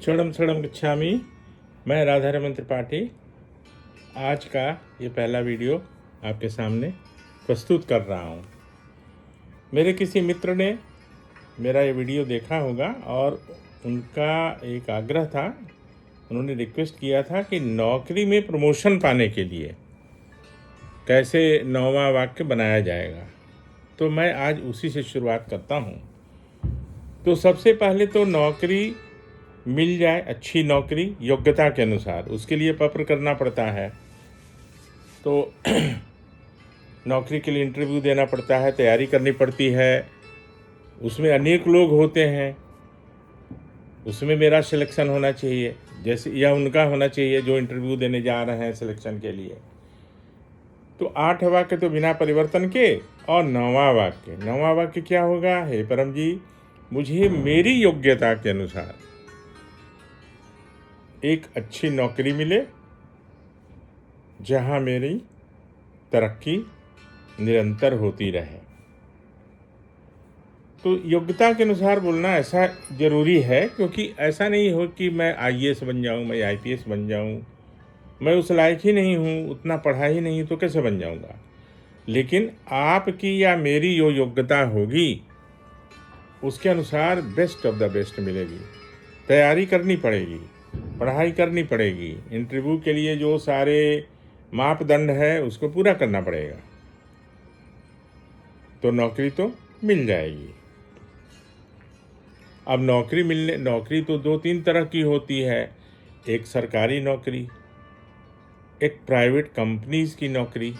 शरणम शरणम गच्छामि। मैं राधारमण त्रिपाठी आज का ये पहला वीडियो आपके सामने प्रस्तुत कर रहा हूँ। मेरे किसी मित्र ने मेरा ये वीडियो देखा होगा और उनका एक आग्रह था, उन्होंने रिक्वेस्ट किया था कि नौकरी में प्रमोशन पाने के लिए कैसे 9वां वाक्य बनाया जाएगा। तो मैं आज उसी से शुरुआत करता हूँ। तो सबसे पहले तो नौकरी मिल जाए, अच्छी नौकरी योग्यता के अनुसार, उसके लिए पत्र करना पड़ता है। तो नौकरी के लिए इंटरव्यू देना पड़ता है, तैयारी करनी पड़ती है, उसमें अनेक लोग होते हैं, उसमें मेरा सिलेक्शन होना चाहिए जैसे या उनका होना चाहिए जो इंटरव्यू देने जा रहे हैं सिलेक्शन के लिए। तो 8 वाक्य तो बिना परिवर्तन के, और 9वां वाक्य क्या होगा? हे परम जी, मुझे मेरी योग्यता के अनुसार एक अच्छी नौकरी मिले जहां मेरी तरक्की निरंतर होती रहे। तो योग्यता के अनुसार बोलना ऐसा ज़रूरी है, क्योंकि ऐसा नहीं हो कि मैं आईएएस बन जाऊं, मैं आईपीएस बन जाऊं, मैं उस लायक ही नहीं हूं, उतना पढ़ा ही नहीं तो कैसे बन जाऊंगा। लेकिन आपकी या मेरी जो योग्यता होगी उसके अनुसार बेस्ट ऑफ द बेस्ट मिलेगी। तैयारी करनी पड़ेगी, पढ़ाई करनी पड़ेगी, इंटरव्यू के लिए जो सारे मापदंड है उसको पूरा करना पड़ेगा, तो नौकरी तो मिल जाएगी। अब नौकरी तो 2-3 तरह की होती है। एक सरकारी नौकरी, एक प्राइवेट कंपनीज की नौकरी,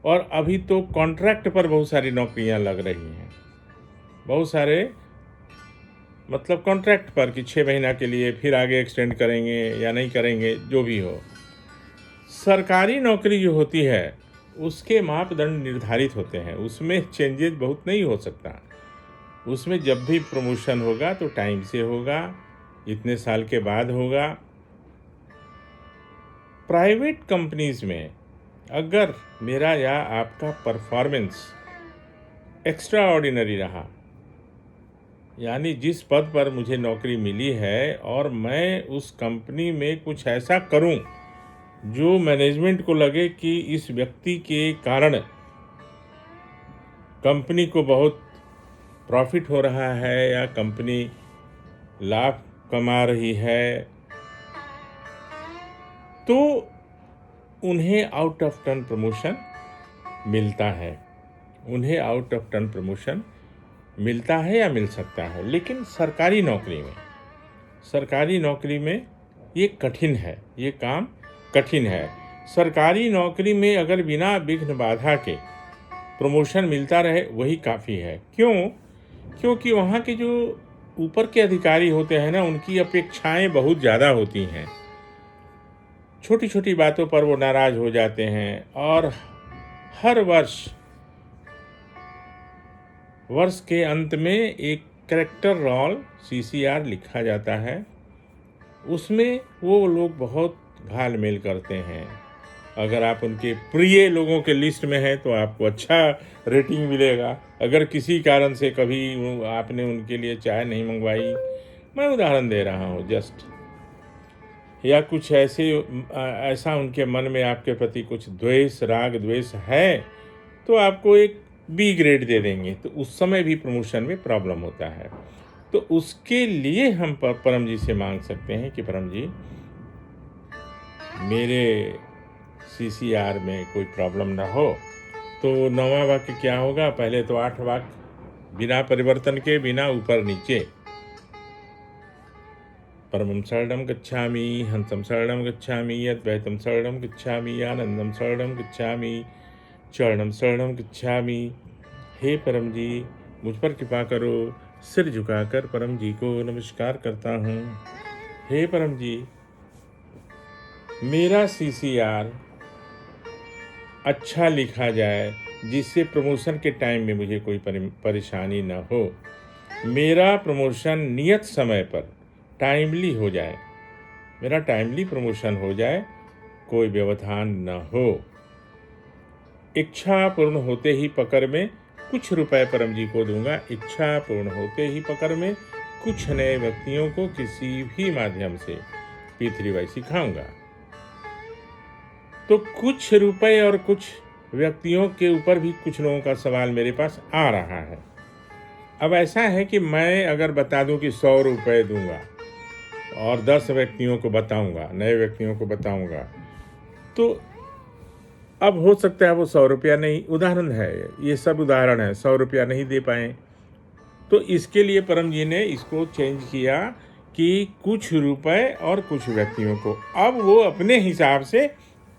और अभी तो कॉन्ट्रैक्ट पर बहुत सारी नौकरियां लग रही हैं। बहुत सारे मतलब कॉन्ट्रैक्ट पर कि 6 महीना के लिए, फिर आगे एक्सटेंड करेंगे या नहीं करेंगे, जो भी हो। सरकारी नौकरी जो होती है उसके मापदंड निर्धारित होते हैं, उसमें चेंजेस बहुत नहीं हो सकता। उसमें जब भी प्रमोशन होगा तो टाइम से होगा, इतने साल के बाद होगा। प्राइवेट कंपनीज में अगर मेरा या आपका परफॉर्मेंस एक्स्ट्रा ऑर्डिनरी रहा, यानी जिस पद पर मुझे नौकरी मिली है और मैं उस कंपनी में कुछ ऐसा करूं जो मैनेजमेंट को लगे कि इस व्यक्ति के कारण कंपनी को बहुत प्रॉफिट हो रहा है या कंपनी लाभ कमा रही है, तो उन्हें आउट ऑफ टर्न प्रमोशन मिलता है। उन्हें आउट ऑफ टर्न प्रमोशन मिलता है या मिल सकता है। लेकिन सरकारी नौकरी में ये कठिन है, ये काम कठिन है। सरकारी नौकरी में अगर बिना विघ्न बाधा के प्रमोशन मिलता रहे वही काफ़ी है। क्योंकि वहाँ के जो ऊपर के अधिकारी होते हैं ना, उनकी अपेक्षाएं बहुत ज़्यादा होती हैं। छोटी छोटी बातों पर वो नाराज़ हो जाते हैं, और हर वर्ष के अंत में एक कैरेक्टर रोल CCR लिखा जाता है। उसमें वो लोग बहुत घाल मेल करते हैं। अगर आप उनके प्रिय लोगों के लिस्ट में हैं तो आपको अच्छा रेटिंग मिलेगा। अगर किसी कारण से कभी आपने उनके लिए चाय नहीं मंगवाई, मैं उदाहरण दे रहा हूँ जस्ट, या कुछ ऐसा उनके मन में आपके प्रति कुछ राग द्वेष है, तो आपको एक B ग्रेड दे देंगे। तो उस समय भी प्रमोशन में प्रॉब्लम होता है। तो उसके लिए हम परम जी से मांग सकते हैं कि परम जी, मेरे CCR में कोई प्रॉब्लम ना हो। तो 9वां वाक्य क्या होगा? पहले तो 8 वाक्य बिना परिवर्तन के, बिना ऊपर नीचे। परमं शरणं गच्छामि, हंसं शरणं गच्छामि, अद्वैतं शरणं गच्छामि, आनंदं शरणं गच्छामि, चरणं शरणं गच्छामि। हे परम जी, मुझ पर कृपा करो। सिर झुकाकर परम जी को नमस्कार करता हूँ। हे परम जी, मेरा CCR अच्छा लिखा जाए, जिससे प्रमोशन के टाइम में मुझे कोई परेशानी न हो। मेरा प्रमोशन नियत समय पर टाइमली हो जाए, मेरा टाइमली प्रमोशन हो जाए, कोई व्यवधान न हो। इच्छा पूर्ण होते ही पकड़ में कुछ रुपए परम जी को दूंगा। इच्छा पूर्ण होते ही पकड़ में कुछ नए व्यक्तियों को किसी भी माध्यम से P3Y सिखाऊंगा। तो कुछ रुपए और कुछ व्यक्तियों के ऊपर भी कुछ लोगों का सवाल मेरे पास आ रहा है। अब ऐसा है कि मैं अगर बता दूं कि 100 रुपये दूंगा और 10 व्यक्तियों को बताऊंगा, नए व्यक्तियों को बताऊंगा, तो अब हो सकता है वो 100 रुपया नहीं, उदाहरण है, ये सब उदाहरण है, 100 रुपया नहीं दे पाए। तो इसके लिए परम जी ने इसको चेंज किया कि कुछ रुपए और कुछ व्यक्तियों को, अब वो अपने हिसाब से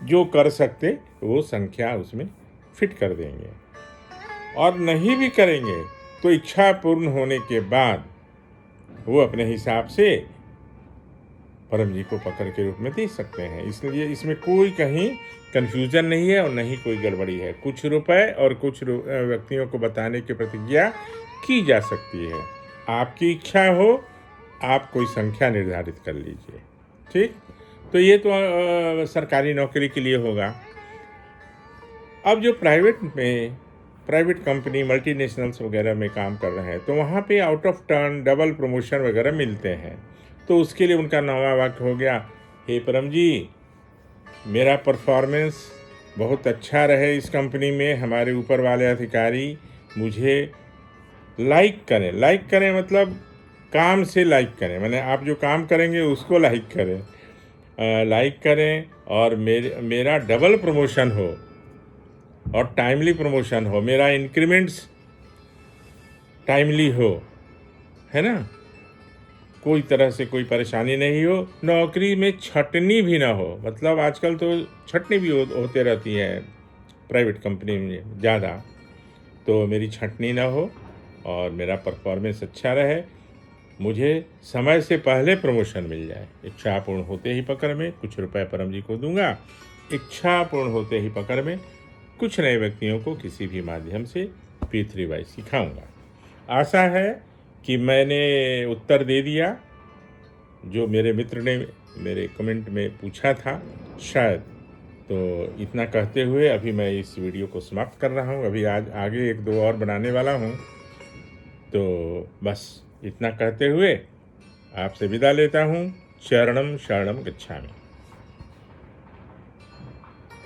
जो कर सकते वो संख्या उसमें फिट कर देंगे, और नहीं भी करेंगे तो इच्छा पूर्ण होने के बाद वो अपने हिसाब से परम जी को पकड़ के रूप में दे सकते हैं। इसलिए इसमें कोई कहीं कन्फ्यूजन नहीं है और नहीं कोई गड़बड़ी है। कुछ रुपए और कुछ व्यक्तियों को बताने की प्रतिज्ञा की जा सकती है। आपकी इच्छा हो, आप कोई संख्या निर्धारित कर लीजिए। ठीक, तो ये तो सरकारी नौकरी के लिए होगा। अब जो प्राइवेट कंपनी, मल्टीनेशनल्स वगैरह में काम कर रहे हैं, तो वहाँ पे out of turn double promotion वगैरह मिलते हैं। तो उसके लिए उनका नवा वाक्य हो गया, हे परम जी, मेरा परफॉर्मेंस बहुत अच्छा रहे इस कंपनी में, हमारे ऊपर वाले अधिकारी मुझे लाइक करें मतलब काम से लाइक करें, मैंने आप जो काम करेंगे उसको लाइक करें और मेरा डबल प्रमोशन हो और टाइमली प्रमोशन हो, मेरा इंक्रीमेंट्स टाइमली हो, है ना, कोई तरह से कोई परेशानी नहीं हो, नौकरी में छटनी भी ना हो। मतलब आजकल तो छटनी भी होते रहती है प्राइवेट कंपनी में ज़्यादा, तो मेरी छटनी ना हो और मेरा परफॉर्मेंस अच्छा रहे, मुझे समय से पहले प्रमोशन मिल जाए। इच्छा पूर्ण होते ही पकड़ में कुछ रुपए परम जी को दूंगा, इच्छा पूर्ण होते ही पकड़ में कुछ नए व्यक्तियों को किसी भी माध्यम से P3Y सिखाऊंगा। आशा है कि मैंने उत्तर दे दिया जो मेरे मित्र ने मेरे कमेंट में पूछा था शायद। तो इतना कहते हुए अभी मैं इस वीडियो को समाप्त कर रहा हूँ। अभी आज आगे 1-2 और बनाने वाला हूँ, तो बस इतना कहते हुए आपसे विदा लेता हूँ। चरणम शरणम गच्छामि।